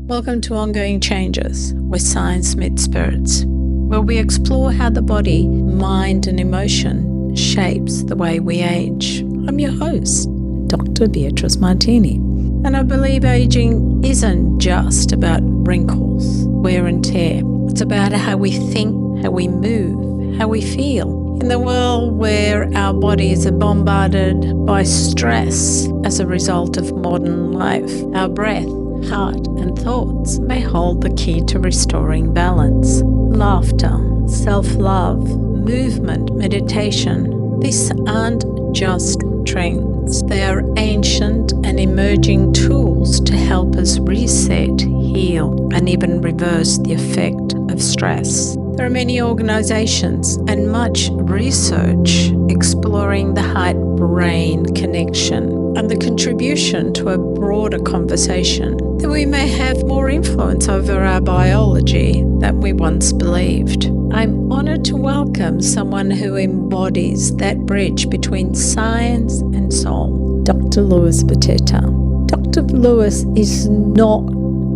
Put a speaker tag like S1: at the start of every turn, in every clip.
S1: Welcome to Ongoing Changes, where science meets spirits, where we explore how the body, mind and emotion shapes the way we age. I'm your host, Dr. Beatriz Martini, and I believe aging isn't just about wrinkles, wear and tear. It's about how we think, how we move, how we feel. In the world where our bodies are bombarded by stress as a result of modern life, our breath, heart and thoughts may hold the key to restoring balance. Laughter, self-love, movement, meditation, these aren't just trends. They are ancient and emerging tools to help us reset, heal, and even reverse the effect of stress. There are many organizations and much research exploring the heart-brain connection and the contribution to a broader conversation that we may have more influence over our biology than we once believed. I'm honored to welcome someone who embodies that bridge between science and soul, Dr. Vittetta. Dr. Lewis is not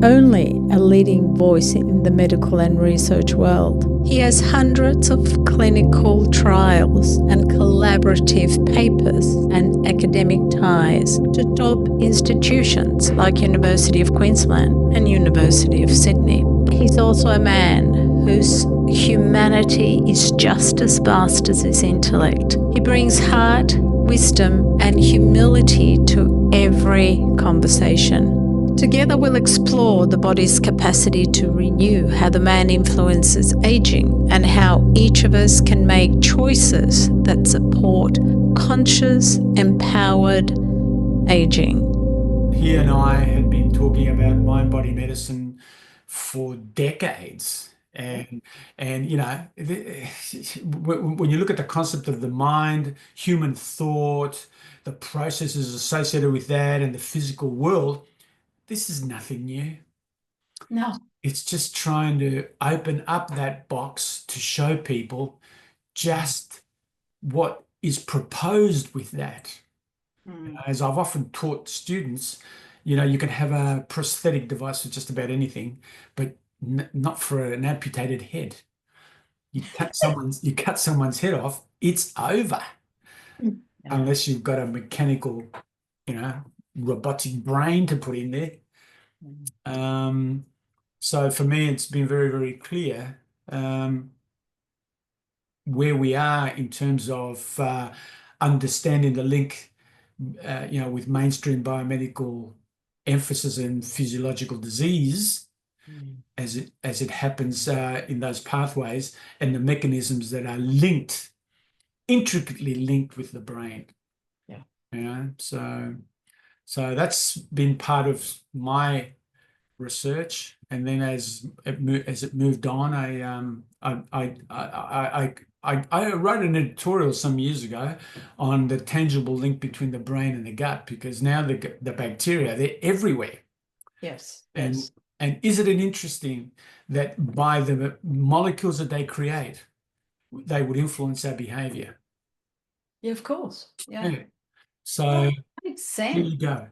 S1: only a leading voice in the medical and research world. He has hundreds of clinical trials and collaborative papers and academic ties to top institutions like University of Queensland and University of Sydney. He's also a man whose humanity is just as vast as his intellect. He brings heart, wisdom, and humility to every conversation. Together we'll explore the body's capacity to renew, how the man influences aging, and how each of us can make choices that support conscious, empowered aging.
S2: He and I had been talking about mind-body medicine for decades. And you know, when you look at the concept of the mind, human thought, the processes associated with that and the physical world, this is nothing new.
S1: No.
S2: It's just trying to open up that box to show people just what is proposed with that. As I've often taught students, you know, you can have a prosthetic device for just about anything, but not for an amputated head. You cut someone's head off, it's over. Unless you've got a mechanical, you know, robotic brain to put in there. So for me, it's been very, very clear where we are in terms of understanding the link, you know, with mainstream biomedical emphasis in physiological disease as it happens in those pathways and the mechanisms that are linked, intricately linked with the brain.
S1: Yeah.
S2: You know, so that's been part of my research, and then as it moved on, I wrote an editorial some years ago on the tangible link between the brain and the gut, because now the bacteria, they're everywhere.
S1: Yes.
S2: And is it interesting that by the molecules that they create, they would influence our behavior?
S1: Yeah, of course. Yeah.
S2: So
S1: that makes sense.
S2: Here you go.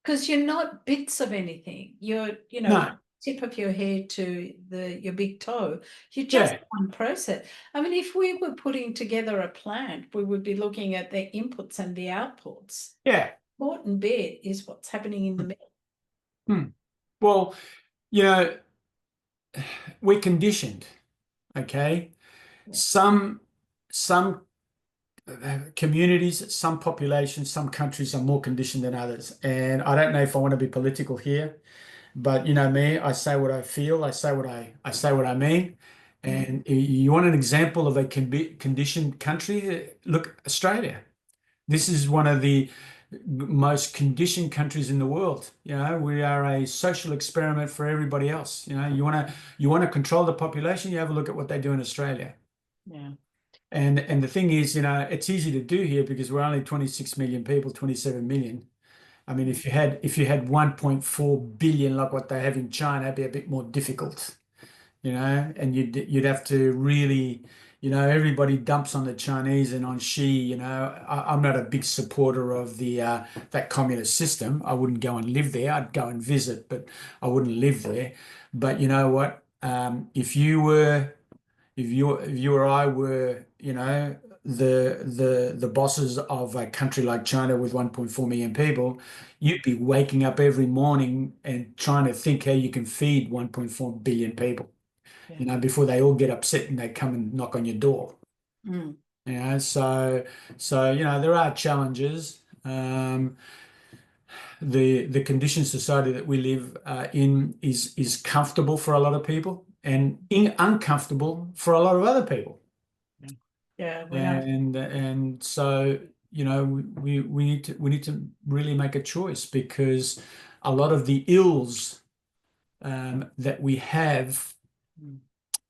S1: Because you're not bits of anything. You're, you know,
S2: No.
S1: tip of your head to your big toe. You're just one process. I mean, if we were putting together a plant, we would be looking at the inputs and the outputs.
S2: Yeah.
S1: The important bit is what's happening in the middle.
S2: Well, you know, we're conditioned, okay?
S1: Yeah.
S2: Some communities, some populations, some countries are more conditioned than others. And I don't know if I want to be political here, but you know me, I say what I feel, I say what I mean. And you want an example of a conditioned country? Look, Australia. This is one of the most conditioned countries in the world. You know, we are a social experiment for everybody else. You know, you want to control the population, you have a look at what they do in Australia.
S1: Yeah.
S2: And the thing is, you know, it's easy to do here because we're only 26 million people, 27 million. I mean, if you had 1.4 billion like what they have in China, it'd be a bit more difficult, you know, and you'd have to really everybody dumps on the Chinese and on Xi. I'm not a big supporter of the that communist system. I wouldn't go and live there. I'd go and visit, but I wouldn't live there. But you know what? If you or I were, the bosses of a country like China with 1.4 million people, you'd be waking up every morning and trying to think how you can feed 1.4 billion people,
S1: Yeah.
S2: before they all get upset and they come and knock on your door.
S1: Mm.
S2: So there are challenges. The conditioned society that we live in is comfortable for a lot of people and uncomfortable for a lot of other people.
S1: Yeah, we are.
S2: And so we need to really make a choice, because a lot of the ills that we have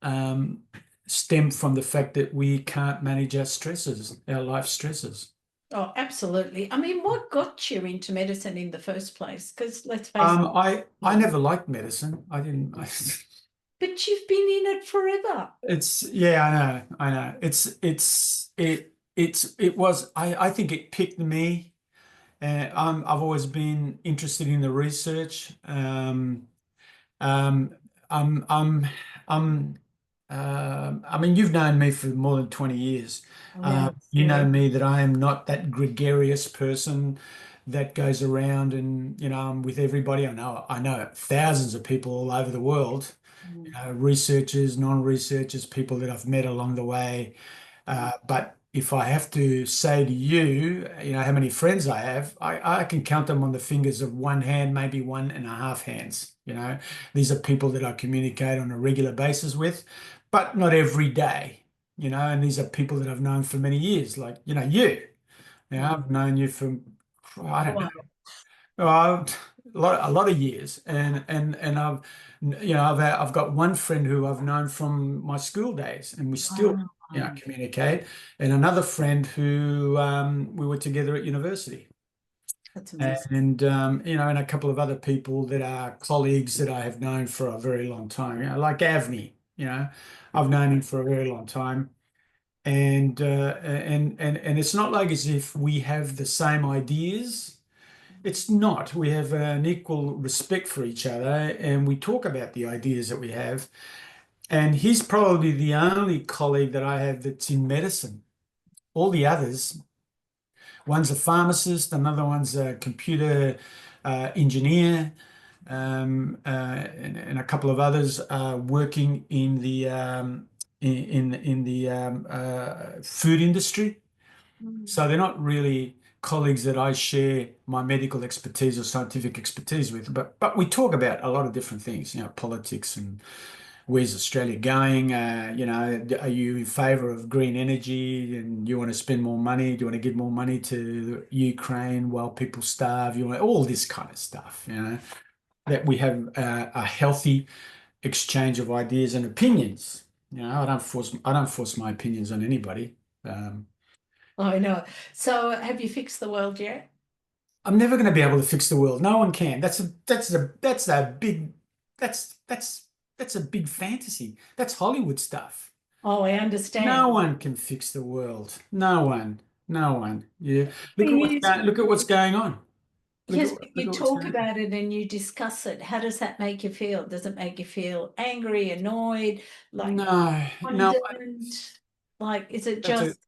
S2: um, stem from the fact that we can't manage our stresses, our life stresses.
S1: Oh, absolutely. I mean, what got you into medicine in the first place? Because let's face it,
S2: I never liked medicine. I didn't.
S1: but you've been in it forever.
S2: Yeah, I know. It was. I think it picked me. I've always been interested in the research. Um, I'm, I'm, I'm, I mean, you've known me for more than 20 years.
S1: Yes,
S2: You know
S1: yeah.
S2: me, that I am not that gregarious person that goes around and, I'm with everybody. I know thousands of people all over the world,
S1: Mm.
S2: researchers, non-researchers, people that I've met along the way. But if I have to say to you, how many friends I have, I can count them on the fingers of one hand, maybe one and a half hands. These are people that I communicate on a regular basis with, but not every day. And these are people that I've known for many years, like, you.
S1: Mm.
S2: I've known you for, I don't know,
S1: Well,
S2: uh, a lot of years, and I've got one friend who I've known from my school days, and we still
S1: wow.
S2: communicate, and another friend who we were together at university,
S1: That's amazing.
S2: and a couple of other people that are colleagues that I have known for a very long time, like Avni, I've known him for a very long time. And it's not like as if we have the same ideas. It's not. We have an equal respect for each other, and we talk about the ideas that we have. And he's probably the only colleague that I have that's in medicine. All the others, one's a pharmacist, another one's a computer engineer, and a couple of others are working in the food industry.
S1: Mm.
S2: So they're not really colleagues that I share my medical expertise or scientific expertise with, but we talk about a lot of different things, politics and where's Australia going? Are you in favor of green energy and you want to spend more money? Do you want to give more money to Ukraine while people starve? You want all this kind of stuff, that we have a healthy exchange of ideas and opinions. I don't force my opinions on anybody. Um,
S1: I know. So have you fixed the world yet?
S2: I'm never going to be able to fix the world. No one can. That's a big fantasy. That's Hollywood stuff.
S1: Oh, I
S2: No
S1: understand.
S2: one can fix the world. No one. No one. Yeah. Look at
S1: Thing
S2: what's
S1: is,
S2: going, look at what's going on. Look at
S1: yes, but
S2: look
S1: you
S2: at what's
S1: talk
S2: going on.
S1: about it and you discuss it. How does that make you feel? Does it make you feel angry, annoyed, like
S2: No, no.
S1: wondered? Like, is it
S2: That's a
S1: just,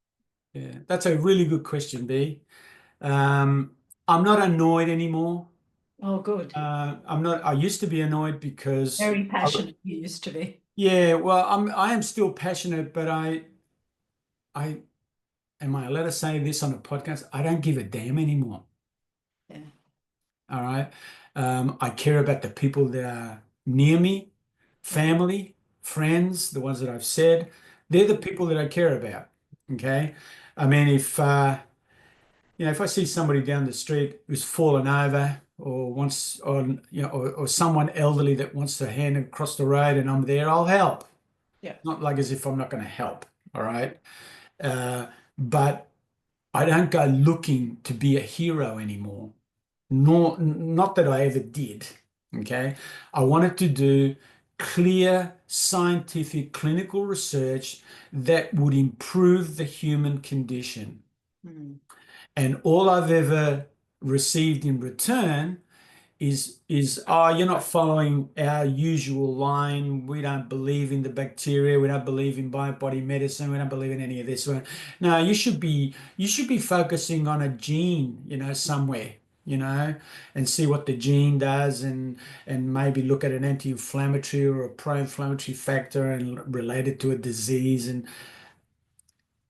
S2: yeah. That's a really good question, B. I'm not annoyed anymore.
S1: oh, good.
S2: I'm not. I used to be annoyed because
S1: Very passionate you used to be.
S2: yeah. Well, I am still passionate, but I am I allowed to say this on a podcast? I don't give a damn anymore.
S1: Yeah.
S2: All right. I care about the people that are near me, family, friends, the ones that I've said. They're the people that I care about. Okay. I mean, if I see somebody down the street who's fallen over or wants, or someone elderly that wants to hand across the road and I'm there, I'll help.
S1: Yeah.
S2: Not like as if I'm not going to help. All right. But I don't go looking to be a hero anymore. Nor, not that I ever did. Okay. I wanted to do clear scientific clinical research that would improve the human condition. And all I've ever received in return is oh, you're not following our usual line. We don't believe in the bacteria. We don't believe in body medicine. We don't believe in any of this. No, you should be focusing on a gene, somewhere, and see what the gene does, and maybe look at an anti-inflammatory or a pro-inflammatory factor and relate it to a disease. And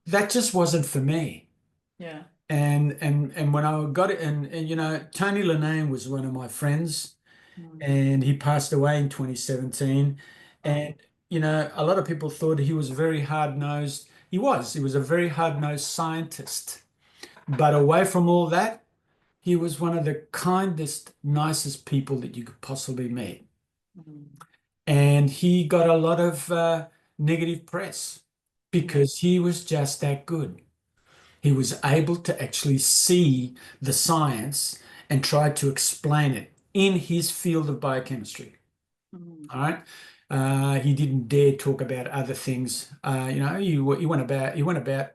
S2: that just wasn't for me.
S1: Yeah.
S2: And when I got it, and Tony Linnane was one of my friends, and he passed away in 2017. And a lot of people thought he was very hard-nosed. He was a very hard-nosed scientist. But away from all that, he was one of the kindest, nicest people that you could possibly meet. And he got a lot of negative press because he was just that good. He was able to actually see the science and try to explain it in his field of biochemistry. All right. He didn't dare talk about other things. He went about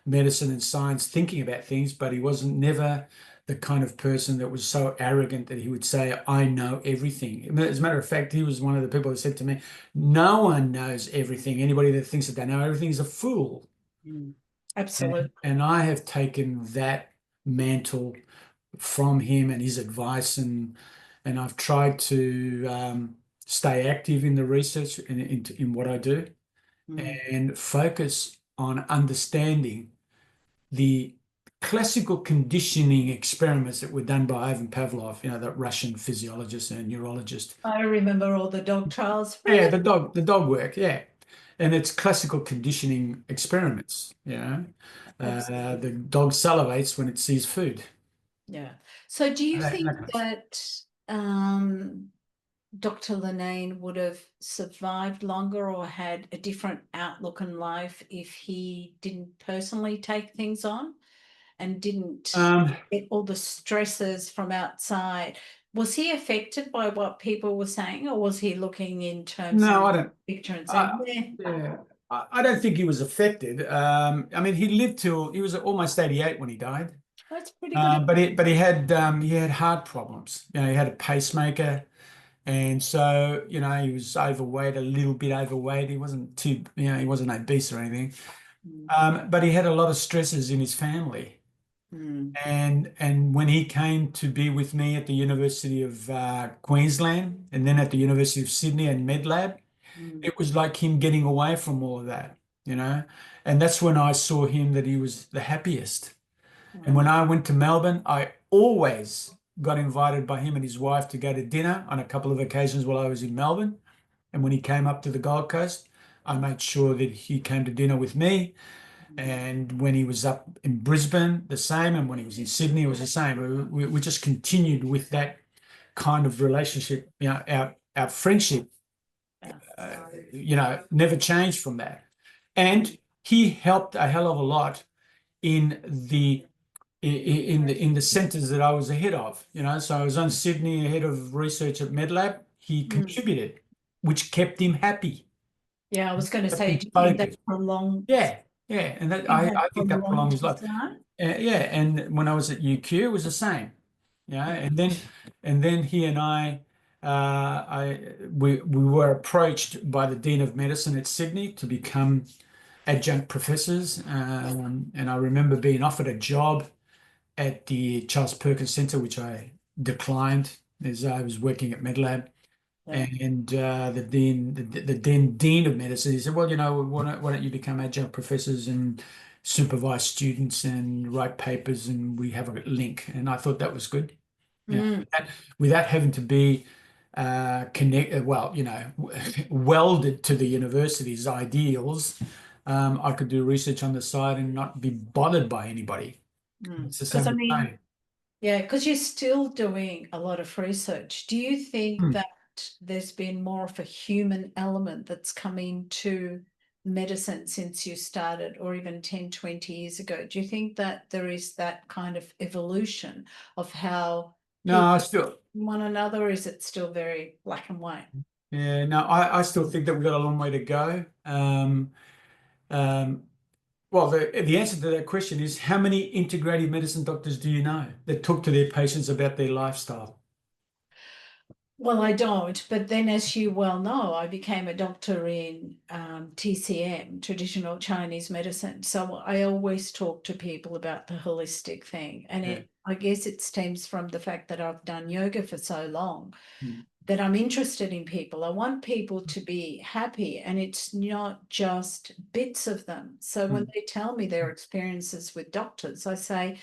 S2: medicine and science thinking about things, but he wasn't never the kind of person that was so arrogant that he would say, I know everything. As a matter of fact, he was one of the people that said to me, no one knows everything. Anybody that thinks that they know everything is a fool.
S1: Absolutely.
S2: And I have taken that mantle from him and his advice, and I've tried to stay active in the research in what I do, and focus on understanding the classical conditioning experiments that were done by Ivan Pavlov, that Russian physiologist and neurologist.
S1: I remember all the dog trials.
S2: Yeah, the dog work, yeah. And it's classical conditioning experiments, the dog salivates when it sees food.
S1: Yeah. So do you think that Dr. Linnane would have survived longer or had a different outlook in life if he didn't personally take things on and didn't get all the stresses from outside? Was he affected by what people were saying, or was he looking in terms of the picture and saying,
S2: I don't think he was affected. I mean, he lived till he was almost 88 when he died.
S1: That's pretty good.
S2: But he had heart problems. He had a pacemaker, and so he was overweight, a little bit overweight. He wasn't too, he wasn't obese or anything. But he had a lot of stresses in his family. And when he came to be with me at the University of Queensland, and then at the University of Sydney and MedLab, it was like him getting away from all of that, and that's when I saw him that he was the happiest. And when I went to Melbourne, I always got invited by him and his wife to go to dinner on a couple of occasions while I was in Melbourne. And when he came up to the Gold Coast, I made sure that he came to dinner with me. And when he was up in Brisbane, the same. And when he was in Sydney, it was the same. We just continued with that kind of relationship, our friendship, never changed from that. And he helped a hell of a lot in the centers that I was the head of, so I was on Sydney, head of research at MedLab. He contributed, which kept him happy.
S1: Yeah, I was going to say, do you think that prolonged?
S2: Yeah, and that I think that prolonged his life. And when I was at UQ, it was the same. And then he and we were approached by the Dean of Medicine at Sydney to become adjunct professors, and I remember being offered a job at the Charles Perkins Centre, which I declined as I was working at MedLab. And the dean of medicine, he said, well, why don't you become adjunct professors and supervise students and write papers, and we have a link. And I thought that was good. Without having to be connected, welded to the university's ideals, I could do research on the side and not be bothered by anybody. It's the same thing.
S1: Yeah, because you're still doing a lot of research. Do you think that there's been more of a human element that's come into medicine since you started, or even 10, 20 years ago? Do you think that there is that kind of evolution of how
S2: No, still
S1: one another, or is it still very black and white?
S2: Yeah, no, I still think that we've got a long way to go. Um, well, the answer to that question is how many integrative medicine doctors do you know that talk to their patients about their lifestyle?
S1: Well, I don't, but then as you well know, I became a doctor in TCM, traditional Chinese medicine. So I always talk to people about the holistic thing. And
S2: Yeah.
S1: I guess it stems from the fact that I've done yoga for so long
S2: Mm.
S1: that I'm interested in people. I want people to be happy, and it's not just bits of them. So when
S2: Mm.
S1: they tell me their experiences with doctors, I say,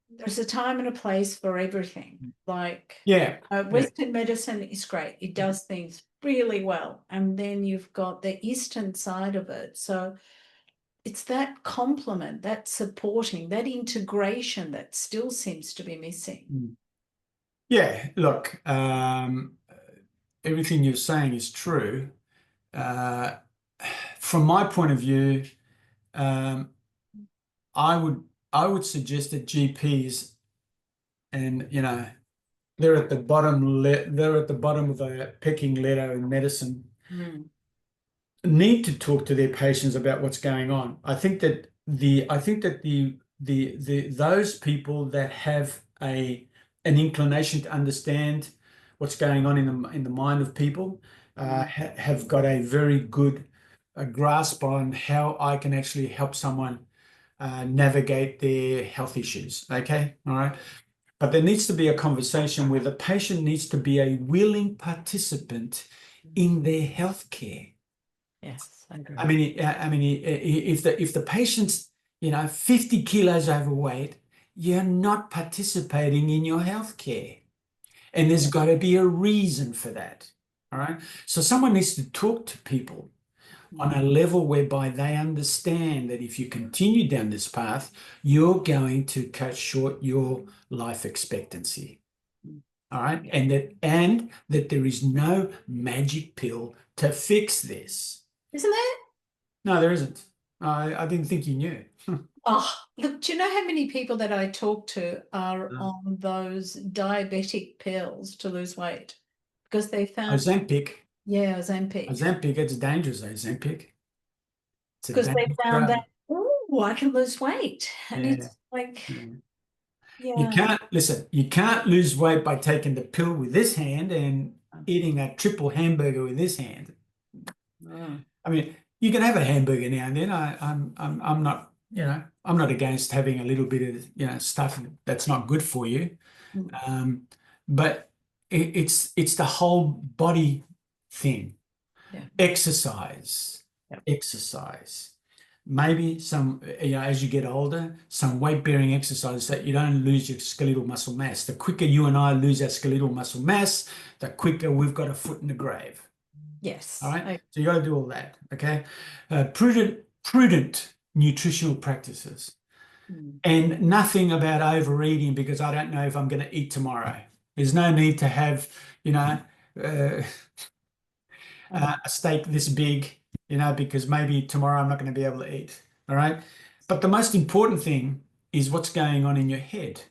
S1: there's a time and a place for everything. Like
S2: Yeah. Yeah.
S1: Western medicine is great. It does things really well. And then you've got the Eastern side of it. So it's that complement, that supporting, that integration that still seems to be missing.
S2: Mm. Yeah, look, everything you're saying is true. Uh, from my point of view, um, I would I would suggest that GPs and they're at the bottom of the pecking ladder in medicine
S1: Mm.
S2: need to talk to their patients about what's going on. I think that the those people that have an inclination to understand what's going on in the mind of people have got a very good grasp on how I can actually help someone navigate their health issues. Okay, all right. But there needs to be a conversation where the patient needs to be a willing participant in their healthcare.
S1: Yes, I agree.
S2: If the patient's 50 kilos overweight, you're not participating in your healthcare, and there's got to be a reason for that. All right. So someone needs to talk to people on a level whereby they understand that if you continue down this path, you're going to cut short your life expectancy. All right. And that there is no magic pill to fix this.
S1: Isn't it?
S2: No, there isn't. I didn't think you knew.
S1: Oh, look, do you know how many people that I talk to are
S2: No.
S1: on those diabetic pills to lose weight? Because they found,
S2: Ozempic,
S1: yeah, Ozempic.
S2: it's dangerous, Ozempic. It's a
S1: Because they
S2: dangerous
S1: found that,
S2: drug.
S1: oh, I can lose weight. And
S2: Yeah.
S1: it's like,
S2: Yeah. You
S1: yeah.
S2: can't, listen, you can't lose weight by taking the pill with this hand and eating a triple hamburger with this hand.
S1: Mm.
S2: I mean, you can have a hamburger now and then. I'm not, I'm not against having a little bit of, stuff that's not good for you.
S1: Mm.
S2: But it's the whole body thing.
S1: Yeah.
S2: Exercise,
S1: Yep.
S2: exercise. Maybe some, as you get older, some weight-bearing exercise that you don't lose your skeletal muscle mass. The quicker you and I lose our skeletal muscle mass, the quicker we've got a foot in the grave.
S1: Yes.
S2: All right. So you got to do all that. Okay. Prudent nutritional practices and nothing about overeating because I don't know if I'm going to eat tomorrow. There's no need to have, uh, a steak this big, because maybe tomorrow I'm not going to be able to eat. All right. But the most important thing is what's going on in your head.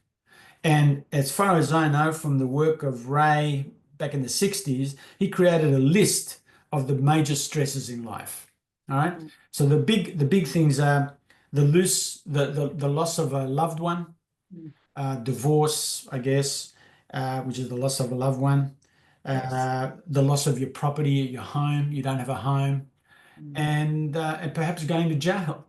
S2: And as far as I know from the work of Ray back in the 60s, he created a list of the major stresses in life. All right. So the big things are the loss of a loved one, divorce, I guess, which is the loss of a loved one, the loss of your property, your home, you don't have a home, and perhaps going to jail.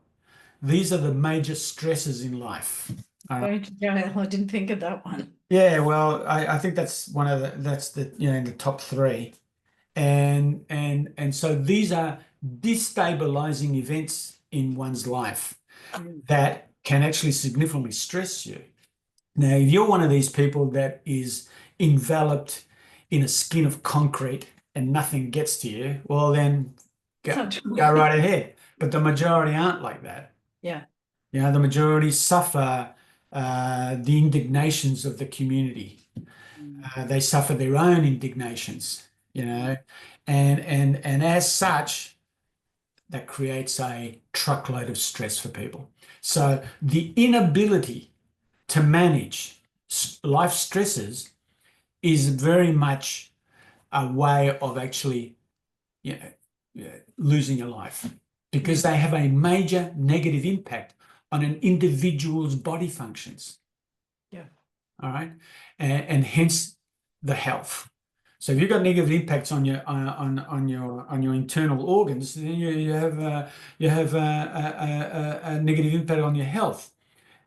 S2: These are the major stresses in life.
S1: Going to jail. I didn't think of that one.
S2: Yeah, well, I think that's in the top three. And so these are destabilizing events in one's life that can actually significantly stress you. Now, if you're one of these people that is enveloped in a skin of concrete and nothing gets to you, well, then go right ahead. But the majority aren't like that.
S1: Yeah.
S2: The majority suffer the indignations of the community. They suffer their own indignations, and as such, that creates a truckload of stress for people. So the inability to manage life stresses is very much a way of actually, losing your life, because they have a major negative impact on an individual's body functions.
S1: Yeah.
S2: All right, and hence the health. So if you've got negative impacts on your on your internal organs, then you have a negative impact on your health.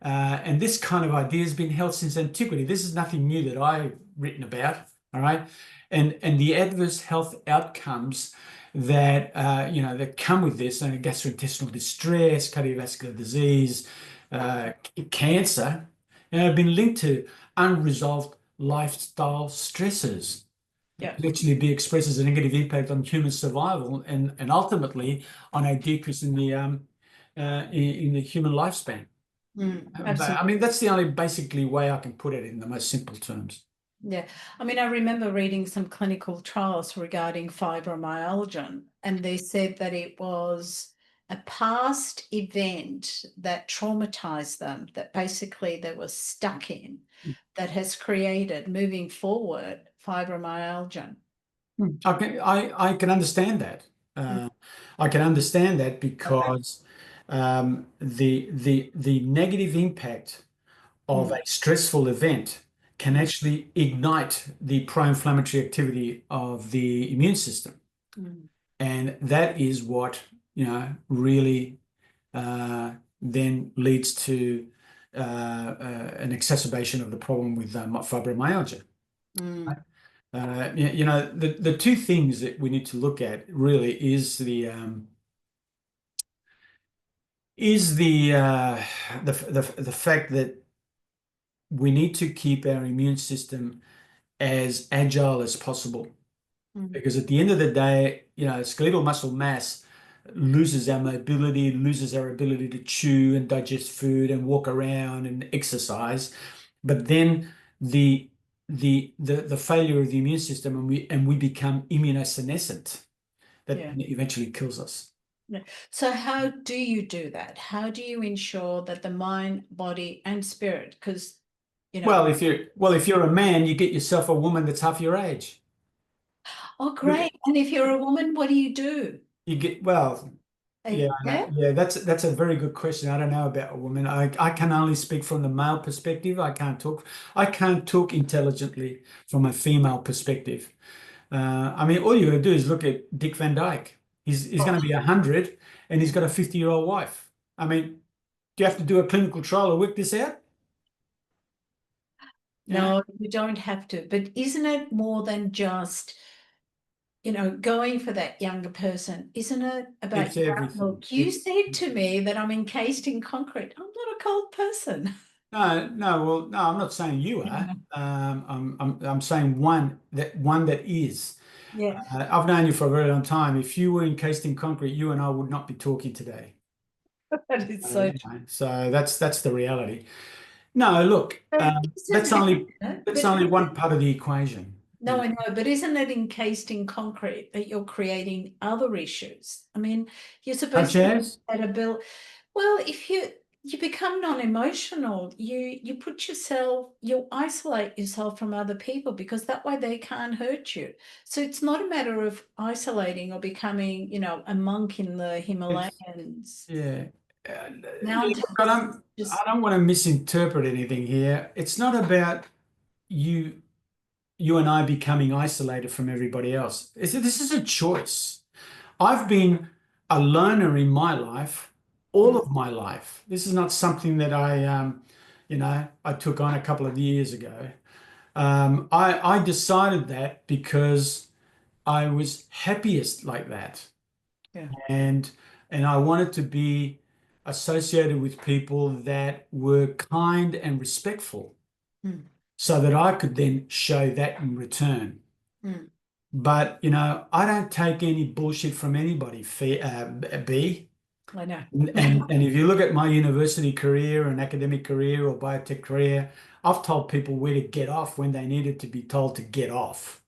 S2: And this kind of idea has been held since antiquity. This is nothing new that I've written about. All right, and the adverse health outcomes that that come with this, and gastrointestinal distress, cardiovascular disease, cancer, have been linked to unresolved lifestyle stresses.
S1: Yeah.
S2: It could actually be expressed as a negative impact on human survival and ultimately on a decrease in the human lifespan. But, I mean, that's the only basically way I can put it in the most simple terms.
S1: Yeah. I mean, I remember reading some clinical trials regarding fibromyalgia, and they said that it was a past event that traumatized them, that basically they were stuck in, that has created, moving forward, fibromyalgia.
S2: I can understand that. I can understand that because the negative impact of a stressful event can actually ignite the pro-inflammatory activity of the immune system. And that is what, really then leads to an exacerbation of the problem with fibromyalgia. The two things that we need to look at really is the fact that we need to keep our immune system as agile as possible, because at the end of the day, skeletal muscle mass loses our mobility, loses our ability to chew and digest food and walk around and exercise. But then the failure of the immune system, and we become immunosenescent, that eventually kills us.
S1: So how do you do that? How do you ensure that the mind, body, and spirit? Because
S2: well, if you're a man, you get yourself a woman that's half your age.
S1: Oh, great! And if you're a woman, what do you do?
S2: You get that's a very good question. I don't know about a woman. I can only speak from the male perspective. I can't talk intelligently from a female perspective. I mean, all you got to do is look at Dick Van Dyke. He's going to be 100, and he's got a 50-year-old wife. I mean, do you have to do a clinical trial to work this out?
S1: No, you don't have to. But isn't it more than just, going for that younger person? Isn't it about
S2: It's everything.
S1: Look, you said to me that I'm encased in concrete. I'm not a cold person.
S2: No, I'm not saying you are. I'm saying one that is.
S1: Yeah.
S2: I've known you for a very long time. If you were encased in concrete, you and I would not be talking today.
S1: That is so true.
S2: So that's the reality. No, look, that's only one part of the equation.
S1: No, I know, but isn't it encased in concrete that you're creating other issues? I mean, you're supposed to be at a bill. Well, if you become non-emotional, you isolate yourself from other people, because that way they can't hurt you. So it's not a matter of isolating or becoming, a monk in the Himalayas.
S2: Yeah.
S1: Mountains.
S2: I don't want to misinterpret anything here. It's not about you and I becoming isolated from everybody else. This is a choice. I've been a loner in my life, all of my life. This is not something that I took on a couple of years ago. I decided that because I was happiest like that.
S1: Yeah.
S2: And I wanted to be associated with people that were kind and respectful, so that I could then show that in return. But, I don't take any bullshit from anybody, B.
S1: I know.
S2: And if you look at my university career and academic career or biotech career, I've told people where to get off when they needed to be told to get off.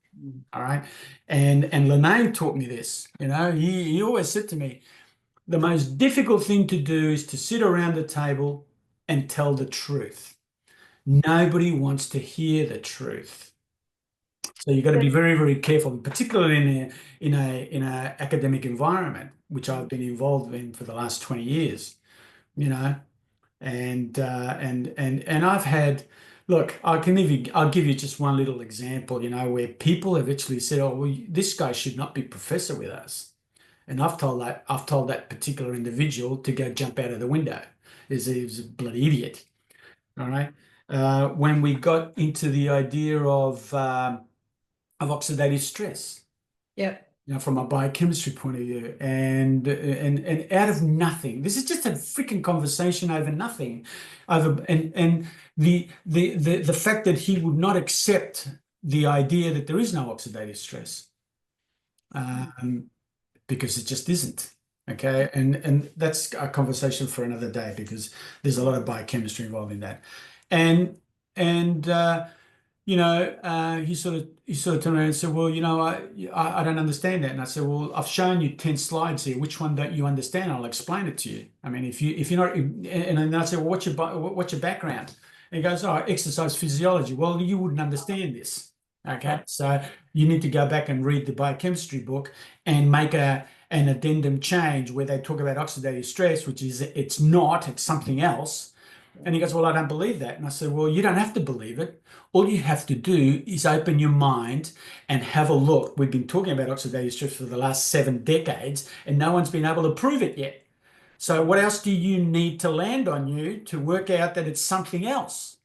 S2: All right. And Lene taught me this. He always said to me, the most difficult thing to do is to sit around the table and tell the truth. Nobody wants to hear the truth. So you've got to be very, very careful, particularly in a academic environment, which I've been involved in for the last 20 years, you know. And I've had, look, I'll give you just one little example, where people have actually said, "Oh, well, this guy should not be professor with us," and I've told that particular individual to go jump out of the window. He's a bloody idiot. All right. When we got into the idea of oxidative stress,
S1: Yep.
S2: from a biochemistry point of view, and out of nothing, this is just a freaking conversation over nothing, and the fact that he would not accept the idea that there is no oxidative stress, because it just isn't. Okay, and that's a conversation for another day, because there's a lot of biochemistry involved in that, and he sort of turned around and said, "Well, I don't understand that." And I said, "Well, I've shown you 10 slides here. Which one don't you understand? I'll explain it to you. I mean, if you're not," and then I said, "Well, what's your background?" And he goes, "Oh, exercise physiology." Well, you wouldn't understand this. Okay, so you need to go back and read the biochemistry book and make an addendum change where they talk about oxidative stress, which is it's something else. And he goes, "Well, I don't believe that." And I said, "Well, you don't have to believe it. All you have to do is open your mind and have a look. We've been talking about oxidative stress for the last 7 decades, and no one's been able to prove it yet. So what else do you need to land on you to work out that it's something else?"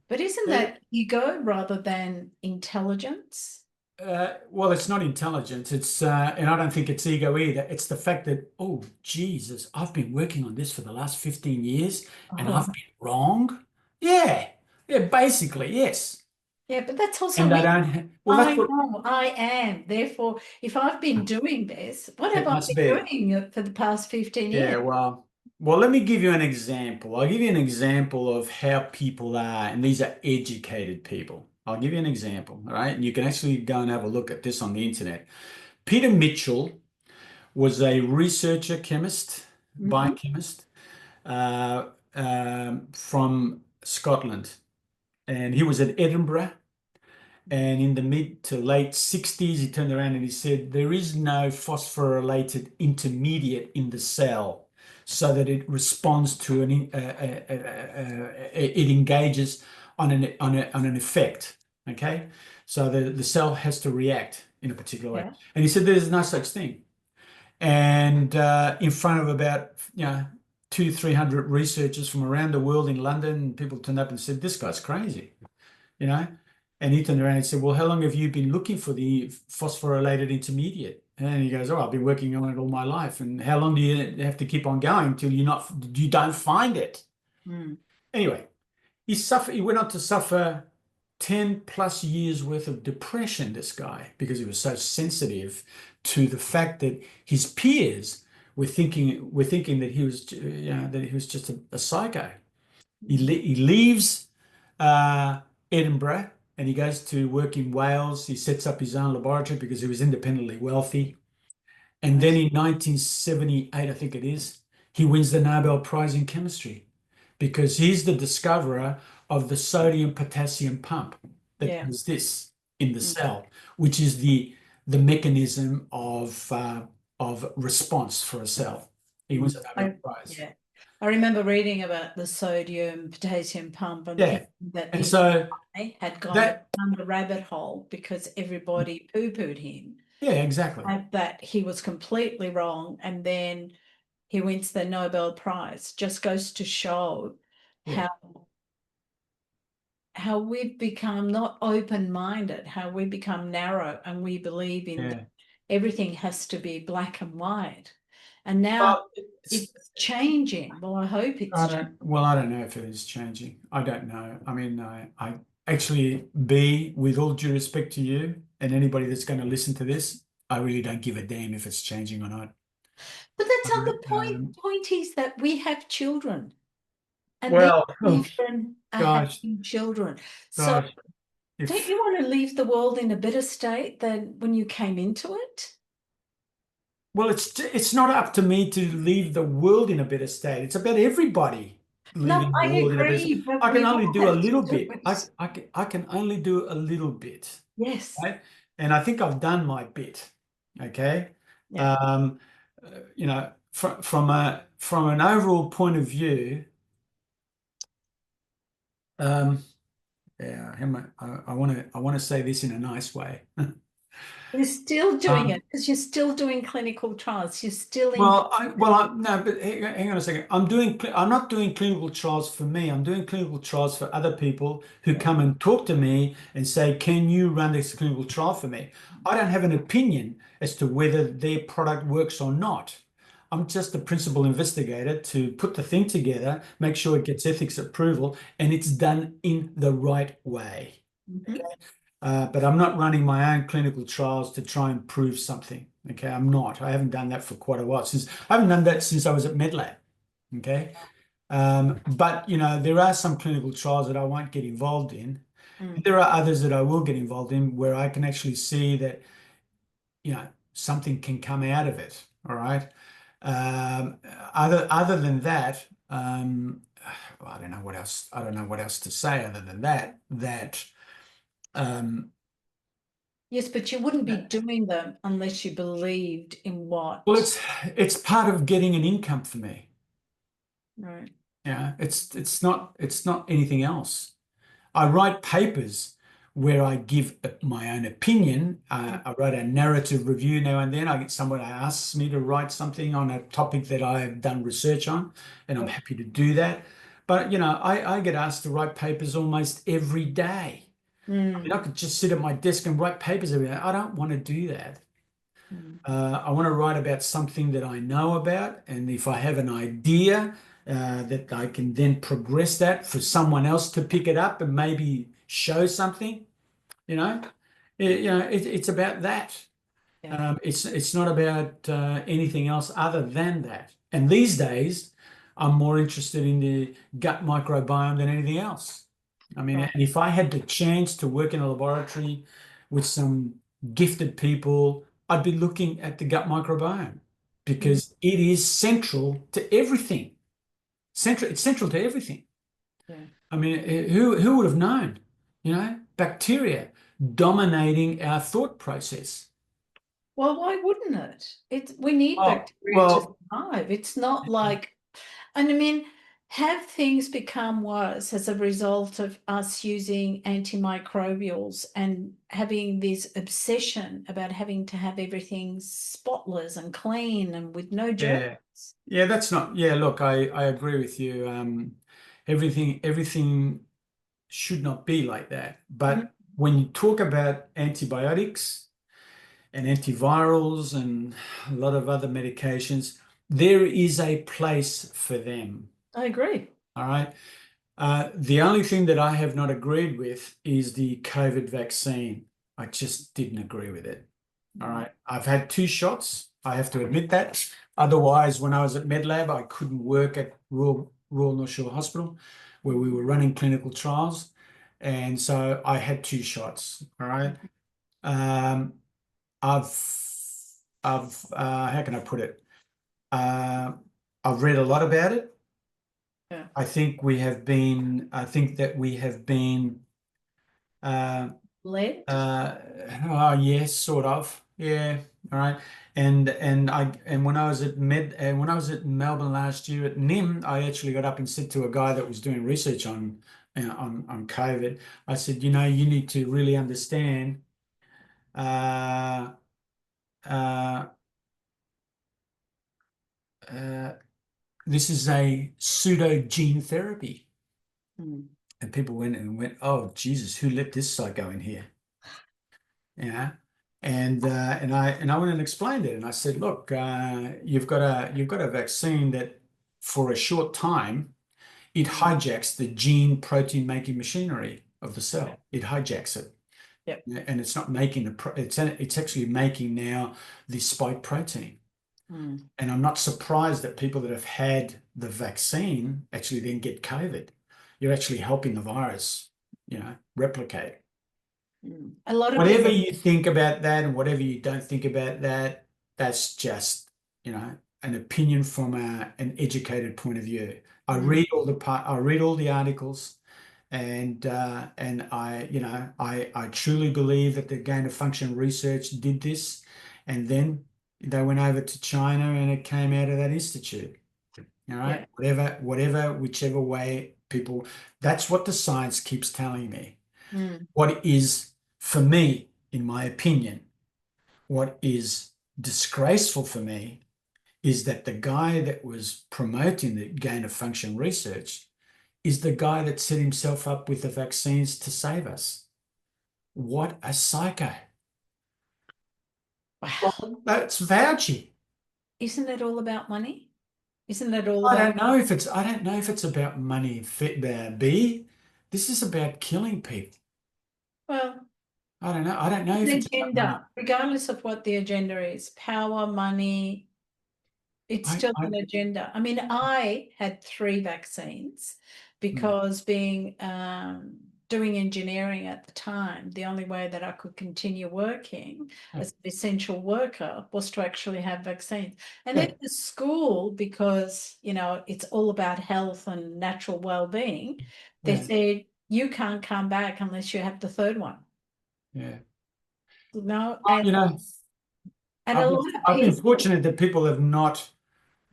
S1: But isn't that ego rather than intelligence?
S2: Well, it's not intelligence. And I don't think it's ego either. It's the fact that, oh, Jesus, I've been working on this for the last 15 years and I've been wrong. Yeah. Yeah, basically, yes.
S1: Yeah, but that's also
S2: And I
S1: me.
S2: don't, well,
S1: I
S2: that's what
S1: know, I am. Therefore, if I've been doing this, what have
S2: it
S1: I
S2: must
S1: been
S2: be.
S1: doing for the past 15
S2: Yeah,
S1: years?
S2: well, let me give you an example. I'll give you an example of how people are, and these are educated people. I'll give you an example, all right? And you can actually go and have a look at this on the internet. Peter Mitchell was a researcher, chemist, biochemist, from Scotland. And he was at Edinburgh. And in the mid to late 60s, he turned around and he said, there is no phosphorylated intermediate in the cell so that it responds to it engages on an effect. Okay. So the cell has to react in a particular way.
S1: Yeah.
S2: And he said, there's no such thing. And in front of about, 200-300 researchers from around the world in London, people turned up and said, this guy's crazy, you know? And he turned around and said, well, how long have you been looking for the phosphorylated intermediate? And he goes, oh, I've been working on it all my life. And how long do you have to keep on going until you don't find it? Anyway, he went on to suffer 10 plus years worth of depression, this guy, because he was so sensitive to the fact that his peers were thinking that he was, just a psycho. He leaves Edinburgh and he goes to work in Wales. He sets up his own laboratory because he was independently wealthy. And then in 1978, I think it is, he wins the Nobel Prize in chemistry because he's the discoverer of the sodium-potassium pump that does this in the cell, which is the mechanism of response for a cell. He wins the Nobel Prize.
S1: Yeah. I remember reading about the sodium potassium pump and thinking that
S2: and so
S1: had gone down the rabbit hole because everybody poo-pooed him.
S2: Yeah, exactly.
S1: That he was completely wrong, and then he wins the Nobel Prize. Just goes to show how we've become not open-minded, how we become narrow, and we believe in everything has to be black and white. And now it's changing. Well, I hope it's changing.
S2: Well, I don't know if it is changing. I don't know. I mean, I actually, with all due respect to you and anybody that's going to listen to this, I really don't give a damn if it's changing or not.
S1: But that's not the point. The point is that we have children. And children are having children. So don't you want to leave the world in a better state than when you came into it?
S2: Well, it's not up to me to leave the world in a better state. It's about everybody.
S1: No,
S2: living
S1: I
S2: more than a person.
S1: agree, but
S2: I can
S1: we
S2: only
S1: all
S2: do a
S1: have to
S2: little
S1: do
S2: bit.
S1: it.
S2: I can only do a little bit,
S1: Yes.
S2: right? And I think I've done my bit. Okay.
S1: Yeah.
S2: Um, from an overall point of view, um, yeah, I want to say this in a nice way.
S1: You're still doing
S2: Um,
S1: it because you're still doing clinical trials. You're still in.
S2: no, but hang on a second. I'm not doing clinical trials for me. I'm doing clinical trials for other people who
S1: Yeah.
S2: come and talk to me and say, "Can you run this clinical trial for me?" I don't have an opinion as to whether their product works or not. I'm just a principal investigator to put the thing together, make sure it gets ethics approval, and it's done in the right way.
S1: Mhm.
S2: But I'm not running my own clinical trials to try and prove something. Okay, I'm not. I haven't done that for quite a while. I haven't done that since I was at MedLab. Okay, but there are some clinical trials that I won't get involved in.
S1: Mm.
S2: There are others that I will get involved in where I can actually see that something can come out of it. All right. Um, other than that, I don't know what else. I don't know what else to say other than that. Um,
S1: Yes, but you wouldn't be doing them unless you believed in
S2: Well,
S1: what.
S2: it's part of getting an income for me.
S1: Right.
S2: Yeah, it's not anything else. I write papers where I give my own opinion. I write a narrative review now and then. I get someone who asks me to write something on a topic that I've done research on, and I'm
S1: Yeah.
S2: happy to do that. But I get asked to write papers almost every day. I mean,
S1: Mm.
S2: I could just sit at my desk and write papers every day. I don't want to do that.
S1: Mm.
S2: I want to write about something that I know about, and if I have an idea, that I can then progress that for someone else to pick it up and maybe show something. You know, it's about that.
S1: Yeah.
S2: It's not about anything else other than that. And these days, I'm more interested in the gut microbiome than anything else. I mean,
S1: Right.
S2: and if I had the chance to work in a laboratory with some gifted people, I'd be looking at the gut microbiome
S1: Mm.
S2: because it is central to everything. It's central to everything.
S1: Yeah.
S2: I mean, who would have known? Bacteria dominating our thought process.
S1: Well, why wouldn't it? We need
S2: Oh,
S1: bacteria to
S2: well,
S1: survive. It's not like, and I mean, have things become worse as a result of us using antimicrobials and having this obsession about having to have everything spotless and clean and with no germs?
S2: yeah. Yeah, that's not, yeah, look, I agree with you. Everything should not be like that.
S1: Mhm.
S2: But when you talk about antibiotics and antivirals and a lot of other medications, there is a place for them.
S1: I agree.
S2: All right. The only thing that I have not agreed with is the COVID vaccine. I just didn't agree with it. All
S1: Mm.
S2: right. I've had two shots. I have to admit that. Otherwise, when I was at MedLab, I couldn't work at Royal North Shore Hospital, where we were running clinical trials. And so I had two shots. All right. Um, I've, how can I put it? Uh, I've read a lot about it.
S1: Yeah.
S2: I think that we have been, uh,
S1: Lead.
S2: oh yes, sort of. Yeah. All right. And when I was at Melbourne last year at NIM, I actually got up and said to a guy that was doing research on COVID, I said, you need to really understand, uh, uh, uh, this is a pseudo gene therapy.
S1: Mm.
S2: And people went, oh Jesus, who let this psycho in here? Yeah. And I went and explained it, and I said, look, you've got a vaccine that for a short time it hijacks the gene protein making machinery of the cell. It hijacks it,
S1: Yep.
S2: and it's not making it's actually making now the spike protein.
S1: Mm.
S2: And I'm not surprised that people that have had the vaccine actually then get COVID. You're actually helping the virus, replicate.
S1: Mm. A lot of
S2: Whatever
S1: people.
S2: you think about that and whatever you don't think about that, that's just, an opinion from an educated point of view. I read all the articles, and I truly believe that the gain of function research did this, and then they went over to China and it came out of that institute. All right, whichever way people, that's what the science keeps telling me. What is, for me, in my opinion, what is disgraceful for me is that the guy that was promoting the gain of function research is the guy that set himself up with the vaccines to save us. What a psycho.
S1: Wow.
S2: That's Fauci.
S1: Isn't it all about money? Isn't it all
S2: I
S1: about?
S2: don't know if it's about money, B. This is about killing people.
S1: Well,
S2: I don't know. I don't know if
S1: the
S2: it's about money.
S1: agenda, regardless of what the agenda is, power, money, it's
S2: I,
S1: still
S2: I,
S1: an agenda. I mean, I had 3 vaccines because doing engineering at the time, the only way that I could continue working as an essential worker was to actually have vaccines. And then the school, because, it's all about health and natural well-being, they said, you can't come back unless you have the 3rd one.
S2: yeah.
S1: No, and a
S2: I've been,
S1: lot of
S2: I've been
S1: people,
S2: fortunate that people have not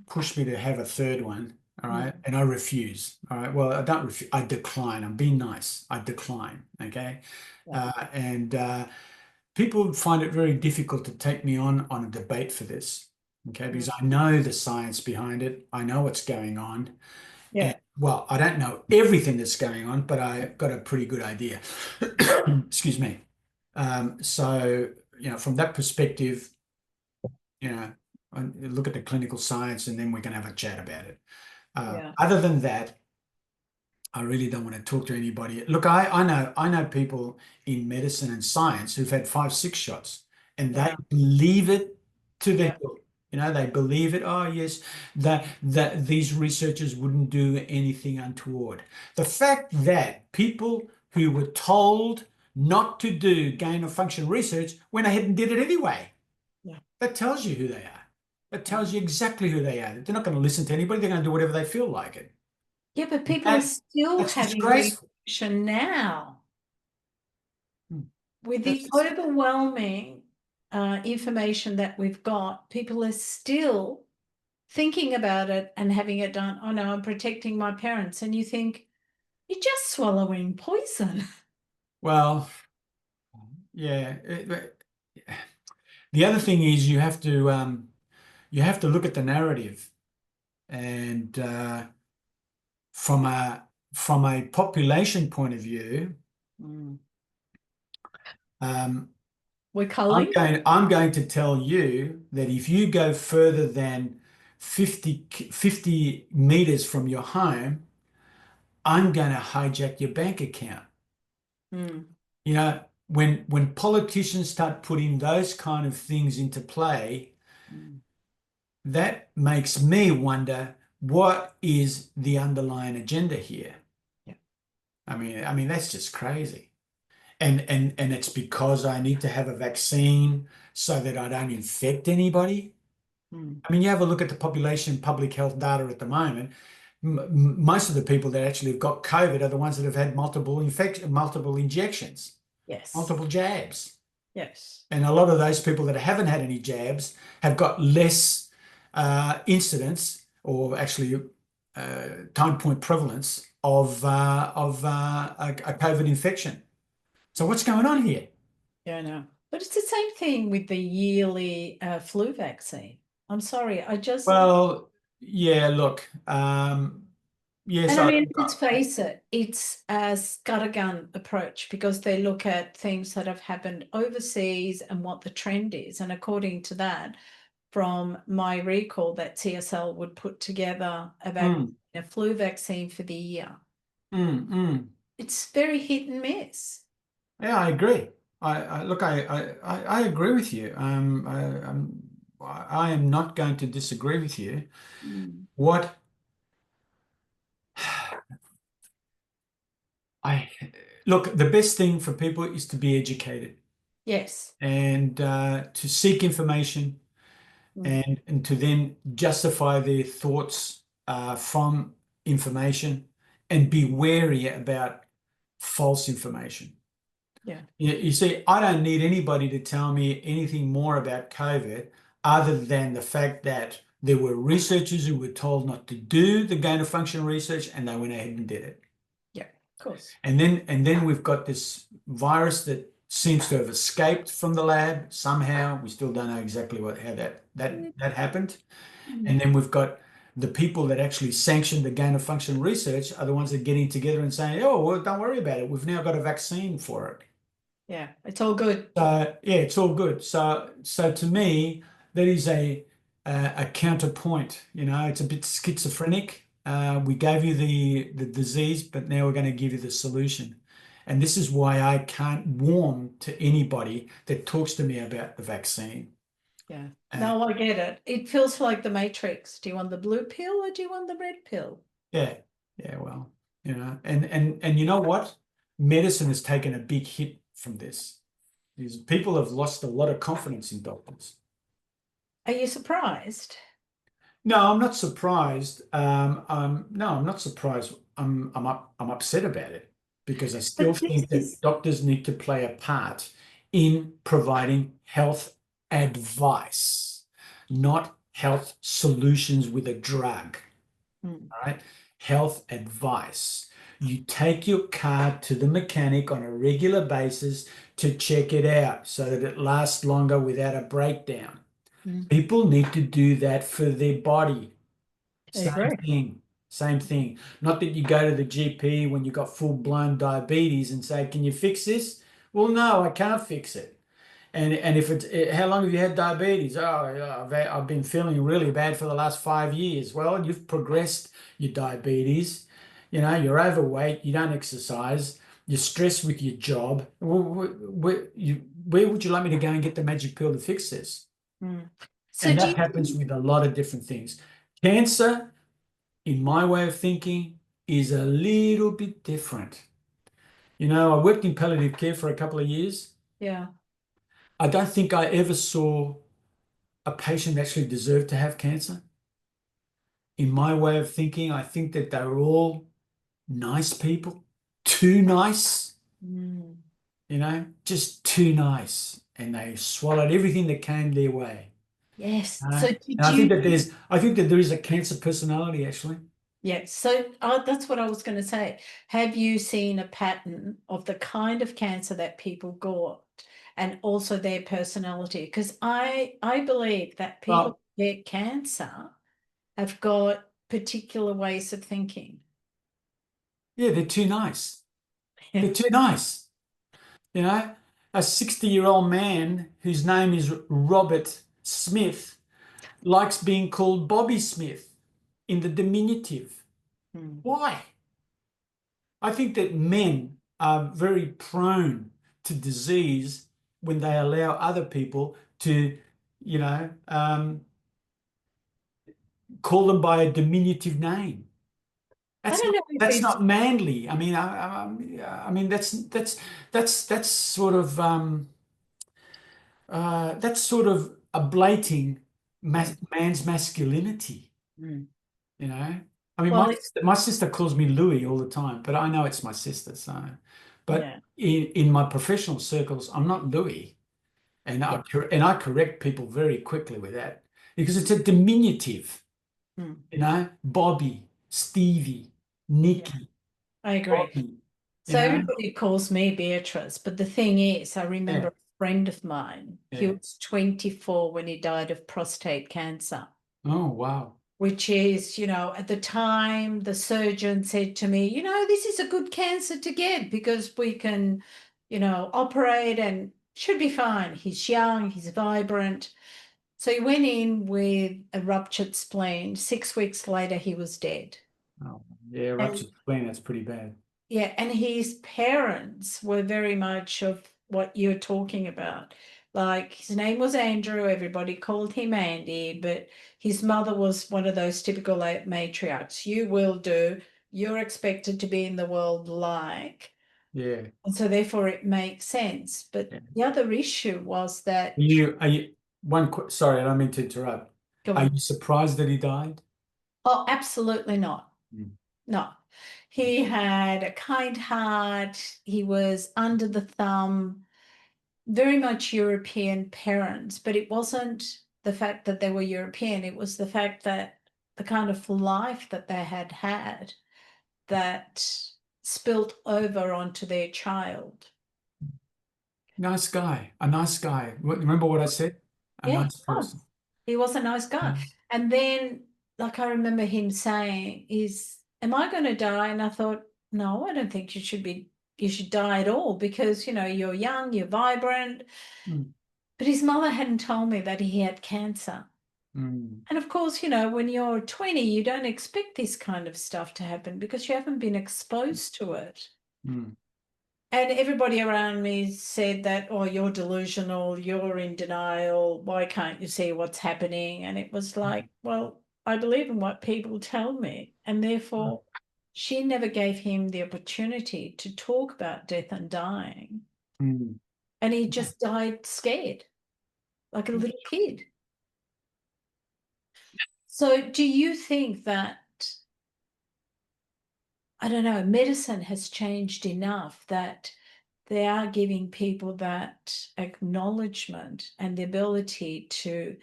S2: pushed me to have a 3rd one. All right.
S1: Mm.
S2: And I refuse. All right. Well, I don't refuse. I decline. I'm being nice. I decline. Okay.
S1: Yeah.
S2: And people find it very difficult to take me on a debate for this. Okay. Because I know the science behind it. I know what's going on. And,
S1: Yeah.
S2: well, I don't know everything that's going on, but I got a pretty good idea. Excuse me. So, from that perspective, look at the clinical science, and then we can have a chat about it.
S1: Yeah.
S2: Other than that, I really don't want to talk to anybody. Look, I know people in medicine and science who've had 5, 6 shots, and they
S1: Wow.
S2: believe it to the
S1: Yeah.
S2: hilt. They believe it. Oh, yes, that these researchers wouldn't do anything untoward. The fact that people who were told not to do gain of function research went ahead and did it anyway.
S1: Yeah.
S2: That tells you who they are. That tells you exactly who they are. They're not going to listen to anybody. They're going to do whatever they feel like it.
S1: Yeah, but people are still
S2: That's
S1: having
S2: disgraceful.
S1: reaction now with the
S2: That's,
S1: overwhelming information that we've got. People are still thinking about it and having it done. Oh no, I'm protecting my parents, and you think you're just swallowing poison.
S2: well, yeah. The other thing is you have to look at the narrative, and from a population point of view,
S1: We're culling.
S2: I'm going to tell you that if you go further than 50 meters from your home, I'm going to hijack your bank account. When politicians start putting those kind of things into play, that makes me wonder, what is the underlying agenda here?
S1: Yeah.
S2: I mean that's just crazy. And it's because I need to have a vaccine so that I don't infect anybody. I mean, you have a look at the population public health data at the moment. Most of the people that actually have got COVID are the ones that have had multiple injections,
S1: Yes.
S2: multiple jabs.
S1: Yes.
S2: And a lot of those people that haven't had any jabs have got less incidence, or actually time point prevalence of a COVID infection. So what's going on here?
S1: Yeah, I know. But it's the same thing with the yearly flu vaccine. I'm sorry,
S2: Well, yeah, look, yes,
S1: and I mean, let's face it, it's a scattergun approach, because they look at things that have happened overseas and what the trend is. And according to that, from my recall, that CSL would put together a flu vaccine for the year. It's very hit and miss.
S2: Yeah, I agree. I agree with you. I am not going to disagree with you. What I look, the best thing for people is to be educated.
S1: Yes.
S2: And to seek information, and to then justify their thoughts from information and be wary about false information.
S1: Yeah.
S2: You see, I don't need anybody to tell me anything more about COVID other than the fact that there were researchers who were told not to do the gain of function research and they went ahead and did it.
S1: Yeah, of course.
S2: And then we've got this virus that seems to have escaped from the lab somehow. We still don't know exactly how that happened. And then we've got the people that actually sanctioned the gain of function research are the ones that are getting together and saying, oh, well, don't worry about it. We've now got a vaccine for it.
S1: Yeah, it's all good.
S2: So yeah, it's all good. So to me, that is a counterpoint. It's a bit schizophrenic. We gave you the disease, but now we're going to give you the solution. And this is why I can't warm to anybody that talks to me about the vaccine.
S1: Yeah. No, I get it. It feels like the Matrix. Do you want the blue pill or do you want the red pill?
S2: Yeah. Yeah. Well, and you know what? Medicine has taken a big hit from this. These people have lost a lot of confidence in doctors.
S1: Are you surprised?
S2: No, I'm not surprised. No, I'm not surprised. I'm upset about it because I still think that doctors need to play a part in providing health advice, not health solutions with a drug. All right? Health advice. You take your car to the mechanic on a regular basis to check it out so that it lasts longer without a breakdown. People need to do that for their body. Same thing. Not that you go to the GP when you've got full-blown diabetes and say, can you fix this? Well, no, I can't fix it. And if how long have you had diabetes? Oh, I've been feeling really bad for the last 5 years. Well, you've progressed your diabetes. You're overweight. You don't exercise. You're stressed with your job. Where would you like me to go and get the magic pill to fix this?
S1: So
S2: and that happens with a lot of different things. Cancer, in my way of thinking, is a little bit different. I worked in palliative care for a couple of years.
S1: Yeah.
S2: I don't think I ever saw a patient actually deserve to have cancer. In my way of thinking, I think that they were all nice people, too nice, just too nice. And they swallowed everything that came their way.
S1: Yes.
S2: So I think that there is a cancer personality, actually.
S1: Yeah. So that's what I was going to say. Have you seen a pattern of the kind of cancer that people got and also their personality? Because I believe that people who get cancer have got particular ways of thinking.
S2: Yeah, they're too nice. They're too nice. A 60-year-old man whose name is Robert Smith likes being called Bobby Smith in the diminutive. Why? I think that men are very prone to disease when they allow other people to, call them by a diminutive name. That's not manly. I mean, that's sort of ablating man's masculinity. I mean, my sister calls me Louis all the time, but I know it's my sister. So, but in my professional circles, I'm not Louis, and I correct people very quickly with that because it's a diminutive. Bobby, Stevie, Nikki.
S1: I agree.
S2: Bobby,
S1: so everybody calls me Beatriz, but the thing is, I remember a friend of mine. He was 24 when he died of prostate cancer.
S2: Oh, wow.
S1: Which is, at the time the surgeon said to me, this is a good cancer to get because we can, operate and should be fine. He's young, he's vibrant. So he went in with a ruptured spleen. 6 weeks later, he was dead.
S2: Oh, yeah, ruptured spleen, that's pretty bad.
S1: Yeah, and his parents were very much of what you're talking about. Like, his name was Andrew, everybody called him Andy, but his mother was one of those typical matriarchs. You will do, you're expected to be in the world like.
S2: Yeah.
S1: And so therefore it makes sense. But the other issue was that...
S2: Sorry, I don't mean to interrupt.
S1: Go
S2: Are
S1: on.
S2: you surprised that he died?
S1: Oh, absolutely not.
S2: Mm.
S1: No. He had a kind heart. He was under the thumb, very much European parents, but it wasn't the fact that they were European. It was the fact that the kind of life that they had that spilt over onto their child.
S2: Nice guy, a nice guy. Remember what I said? A
S1: Yeah,
S2: nice person.
S1: he was a nice guy.
S2: Yeah.
S1: And then, like, I remember him saying, am I going to die? And I thought, no, I don't think you should die at all because, you're young, you're vibrant.
S2: Mm.
S1: But his mother hadn't told me that he had cancer.
S2: Mm.
S1: And of course, when you're 20, you don't expect this kind of stuff to happen because you haven't been exposed to it.
S2: Mm.
S1: And everybody around me said that, oh, you're delusional, you're in denial, why can't you see what's happening? And it was like, well, I believe in what people tell me. And therefore, she never gave him the opportunity to talk about death and dying.
S2: Mm.
S1: And he just died scared, like a little kid. So do you think that, I don't know, medicine has changed enough that they are giving people that acknowledgement and the ability to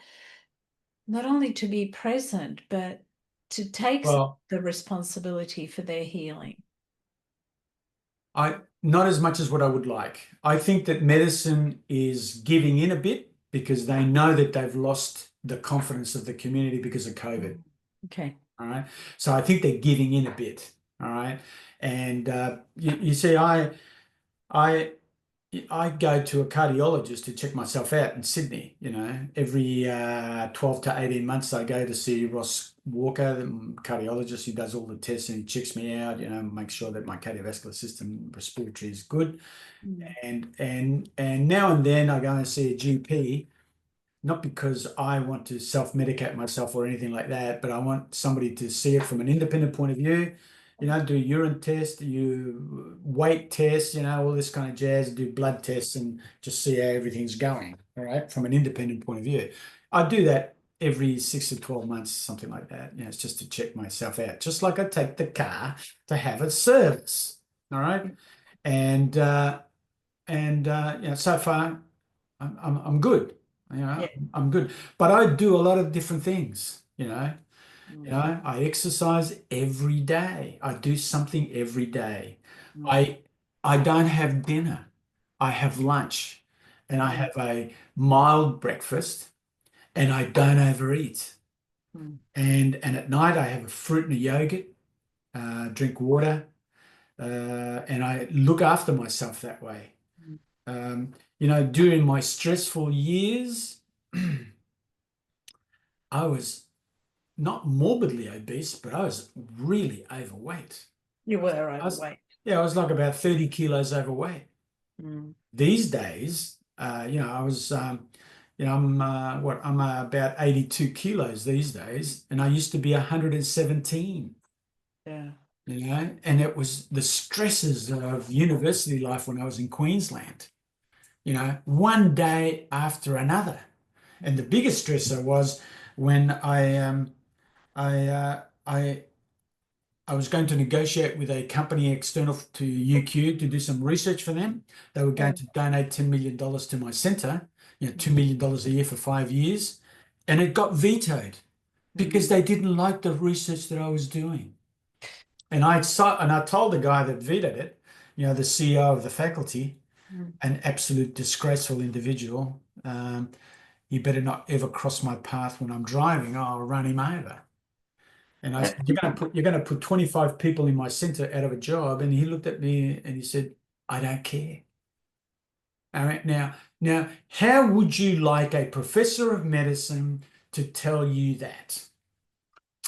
S1: not only to be present, but to take
S2: Well,
S1: the responsibility for their healing?
S2: not as much as what I would like. I think that medicine is giving in a bit because they know that they've lost the confidence of the community because of COVID.
S1: Okay.
S2: All right. So I think they're giving in a bit. All right. And you see, I I go to a cardiologist to check myself out in Sydney. Every 12 to 18 months, I go to see Ross Walker, the cardiologist. He does all the tests and he checks me out, makes sure that my cardiovascular system, respiratory is good. And now and then I go and see a GP, not because I want to self-medicate myself or anything like that, but I want somebody to see it from an independent point of view. Do a urine test, you weight test, all this kind of jazz, do blood tests and just see how everything's going, all right, from an independent point of view. I do that every 6 to 12 months, something like that. It's just to check myself out, just like I take the car to have it serviced, all right? And so far I'm good.
S1: Yeah.
S2: I'm good, but I do a lot of different things.
S1: Mm.
S2: I exercise every day. I do something every day.
S1: Mm.
S2: I don't have dinner. I have lunch, and I
S1: Mm.
S2: have a mild breakfast, and I don't overeat.
S1: Mm.
S2: And at night I have a fruit and a yogurt, drink water, and I look after myself that way. During my stressful years, I was not morbidly obese, but I was really overweight.
S1: You were
S2: I was,
S1: overweight.
S2: yeah, I was like about 30 kilos overweight.
S1: Mm.
S2: These days, I was, I'm about 82 kilos these days, and I used to be 117.
S1: Yeah.
S2: And it was the stresses of university life when I was in Queensland, one day after another. And the biggest stressor was when I I was going to negotiate with a company external to UQ to do some research for them. They were going to donate $10 million to my center, $2 million a year for 5 years. And it got vetoed because they didn't like the research that I was doing. And I told the guy that vetoed it, the CEO of the faculty, an absolute disgraceful individual. You better not ever cross my path when I'm driving. I'll run him over. And I said, you're going to put 25 people in my center out of a job. And he looked at me and he said, I don't care. All right, now, how would you like a professor of medicine to tell you that?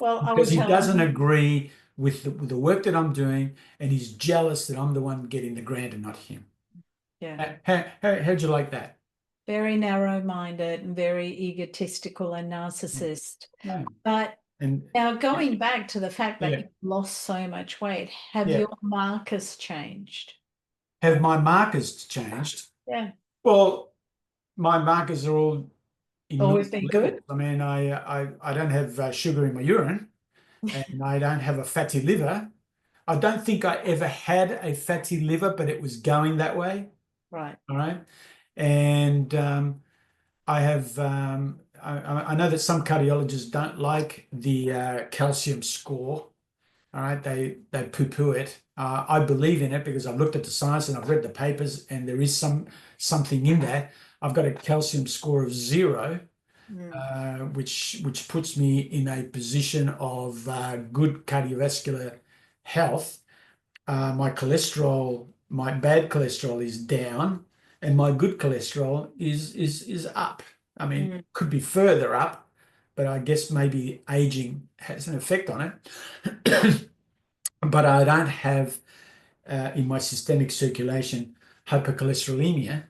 S1: Well, I
S2: Because
S1: would
S2: he
S1: tell
S2: doesn't
S1: him.
S2: agree with the work that I'm doing, and he's jealous that I'm the one getting the grant and not him.
S1: Yeah.
S2: How'd you like that?
S1: Very narrow-minded and very egotistical and narcissist.
S2: Yeah.
S1: But
S2: And
S1: now going back to the fact that
S2: yeah,
S1: you've lost so much weight, have
S2: yeah.
S1: your markers changed?
S2: Have my markers changed?
S1: Yeah.
S2: Well, my markers are all
S1: Always
S2: normal
S1: been
S2: levels.
S1: good.
S2: I mean, I don't have sugar in my urine, and I don't have a fatty liver. I don't think I ever had a fatty liver, but it was going that way.
S1: Right.
S2: All right. And I have, I know that some cardiologists don't like the calcium score. All right. They poo-poo it. I believe in it because I've looked at the science and I've read the papers, and there is something in there. I've got a calcium score of 0, which puts me in a position of good cardiovascular health. My cholesterol, my bad cholesterol is down, and my good cholesterol is up. I mean, could be further up, but I guess maybe aging has an effect on it. But I don't have in my systemic circulation hypercholesterolemia,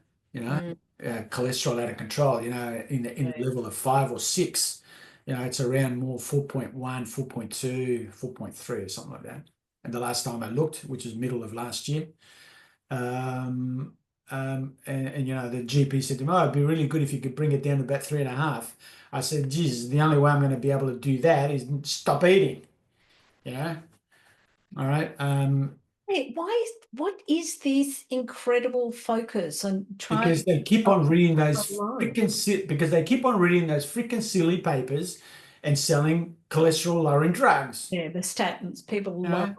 S2: cholesterol out of control, in the level of 5 or 6. It's around more 4.1, 4.2, 4.3 or something like that. And the last time I looked, which was middle of last year, the GP said to me, "Oh, it'd be really good if you could bring it down to about 3.5." I said, "Geez, the only way I'm going to be able to do that is stop eating." All right.
S1: Wait, what is this incredible focus on trying
S2: Because they keep on reading those because they keep on reading those freaking silly papers and selling cholesterol lowering drugs.
S1: Yeah, the statins. People
S2: You
S1: love
S2: know?